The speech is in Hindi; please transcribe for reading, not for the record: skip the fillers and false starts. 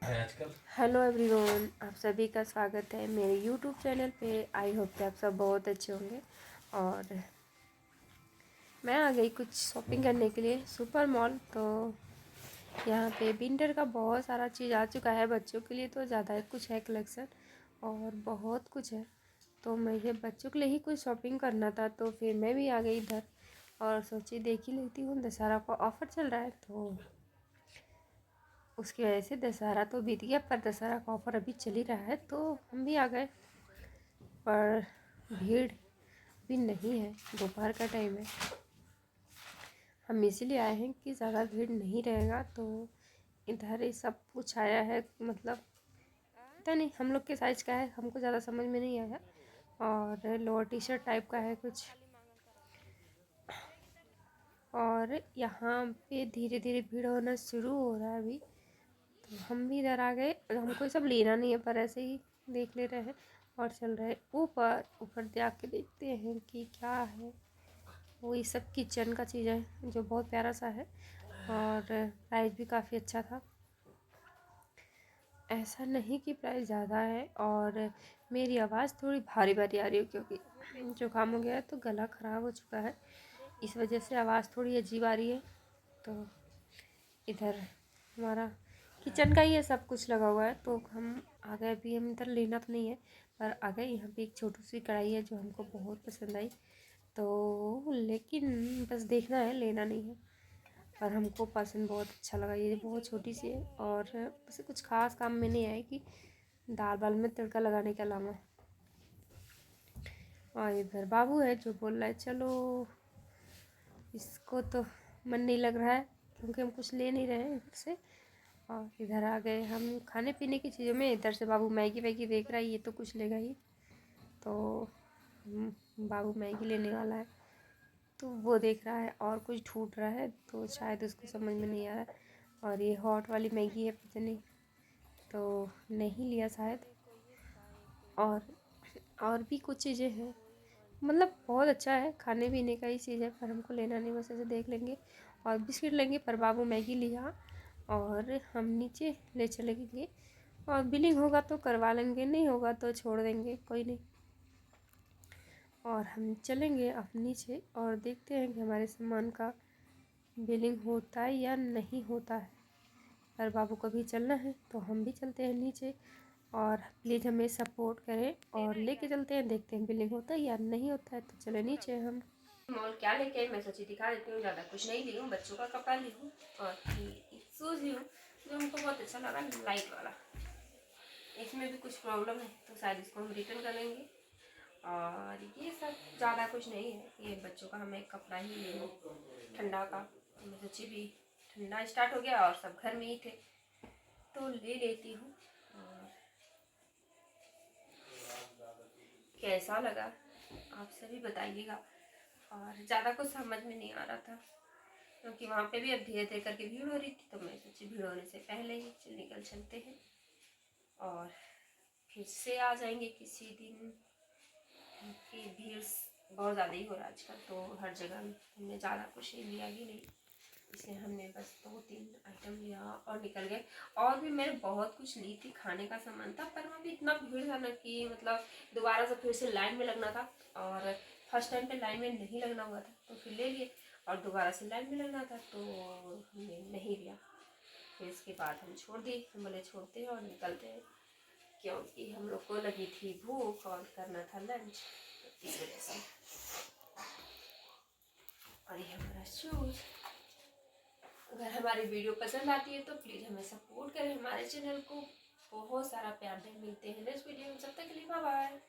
है आजकल। हेलो एवरीवन, आप सभी का स्वागत है मेरे यूट्यूब चैनल पे। आई होप कि आप सब बहुत अच्छे होंगे। और मैं आ गई कुछ शॉपिंग करने के लिए सुपर मॉल। तो यहाँ पे विंटर का बहुत सारा चीज़ आ चुका है। बच्चों के लिए तो ज़्यादा कुछ है कलेक्शन और बहुत कुछ है। तो मुझे बच्चों के लिए ही कुछ शॉपिंग करना था, तो फिर मैं भी आ गई इधर और सोची देख ही लेती हूँ। दशहरा का ऑफ़र चल रहा है तो उसकी वजह से दशहरा तो बीत गया, पर दशहरा का ऑफ़र अभी चल ही रहा है तो हम भी आ गए। पर भीड़ भी नहीं है, दोपहर का टाइम है। हम इसीलिए आए हैं कि ज़्यादा भीड़ नहीं रहेगा। तो इधर ही सब कुछ आया है, मतलब पता नहीं हम लोग के साइज़ का है, हमको ज़्यादा समझ में नहीं आया। और लोअर टी शर्ट टाइप का है कुछ। और यहाँ पे धीरे धीरे भीड़ होना शुरू हो रहा है अभी। तो हम भी इधर आ गए और हमको ये सब लेना नहीं है, पर ऐसे ही देख ले रहे हैं और चल रहे हैं ऊपर। ऊपर जाके देखते हैं कि क्या है। वो ये सब किचन का चीज़ है जो बहुत प्यारा सा है और प्राइस भी काफ़ी अच्छा था। ऐसा नहीं कि प्राइस ज़्यादा है। और मेरी आवाज़ थोड़ी भारी भारी आ रही है क्योंकि जुकाम हो गया है तो गला ख़राब हो चुका है, इस वजह से आवाज़ थोड़ी अजीब आ रही है। तो इधर हमारा किचन का ही है, सब कुछ लगा हुआ है। तो हम आ गए, अभी हम इधर लेना तो नहीं है पर आ गए। यहाँ पे एक छोटी सी कढ़ाई है जो हमको बहुत पसंद आई, तो लेकिन बस देखना है, लेना नहीं है। पर हमको पसंद बहुत अच्छा लगा, ये बहुत छोटी सी है और बस कुछ खास काम में नहीं आएगी दाल वाल में तड़का लगाने के अलावा। और इधर बाबू है जो बोल रहा है चलो। इसको तो मन नहीं लग रहा है क्योंकि हम कुछ ले नहीं रहे हैं इधर से। और इधर आ गए हम खाने पीने की चीज़ों में। इधर से बाबू मैगी वैगी देख रहा है, ये तो कुछ लेगा ही। तो बाबू मैगी लेने वाला है तो वो देख रहा है और कुछ ढूंढ रहा है, तो शायद उसको समझ में नहीं आ रहा है। और ये हॉट वाली मैगी है, पता नहीं, तो नहीं लिया शायद। और भी कुछ चीज़ें हैं, मतलब बहुत अच्छा है, खाने पीने का ही चीज़ है, पर हमको लेना नहीं, बस ऐसे देख लेंगे और बिस्किट लेंगे। पर बाबू मैगी लिया और हम नीचे ले चलेंगे और बिलिंग होगा तो करवा लेंगे, नहीं होगा तो छोड़ देंगे, कोई नहीं। और हम चलेंगे अब नीचे और देखते हैं कि हमारे सामान का बिलिंग होता है या नहीं होता है। पर बाबू को भी चलना है तो हम भी चलते हैं नीचे। और प्लीज़ हमें सपोर्ट करें और लेके चलते हैं, देखते हैं बिलिंग होता है या नहीं होता है। तो चले नीचे हम। मॉल क्या लेके आई मैं सोची दिखा देती हूँ। ज़्यादा कुछ नहीं ली हूँ, बच्चों का कपड़ा ली हूँ और शूज़ ली हूँ जो हमको बहुत अच्छा लगा, लाइट वाला। इसमें भी कुछ प्रॉब्लम है तो शायद इसको हम रिटर्न करेंगे। और ये सब ज़्यादा कुछ नहीं है, ये बच्चों का हमें कपड़ा ही ले लो ठंडा का। मैं सोची भी ठंडा स्टार्ट हो गया और सब घर में ही थे तो ले लेती हूँ। और कैसा लगा आप सभी बताइएगा। और ज़्यादा कुछ समझ में नहीं आ रहा था क्योंकि वहाँ पे भी अब धीरे धीरे करके भीड़ हो रही थी, तो मैं सोची भीड़ होने से पहले ही निकल चलते हैं और फिर से आ जाएंगे किसी दिन। कि भीड़ बहुत ज़्यादा ही हो रहा है आजकल, तो हर जगह हमने ज़्यादा कुछ लिया ही नहीं, इसलिए हमने बस 2-3 आइटम लिया और निकल गए। और भी मैंने बहुत कुछ ली थी, खाने का सामान था, पर वहाँ भी इतना भीड़ था ना कि मतलब दोबारा से फिर से लाइन में लगना था। और फर्स्ट टाइम पे लाइन में नहीं लगना हुआ था तो फिर ले लिए, और दोबारा से लाइन में लगना था तो हमने नहीं लिया। फिर इसके बाद हम छोड़ दिए, हम बोले छोड़ते हैं और निकलते हैं क्योंकि हम लोग को लगी थी भूख और करना था लंच, इस वजह से। और ये हमारा शूज। अगर हमारी वीडियो पसंद आती है तो प्लीज़ हमें सपोर्ट करें, हमारे चैनल को बहुत सारा प्यार दें। मिलते हैं नेक्स्ट वीडियो में, तब तक के लिए बाय बाय।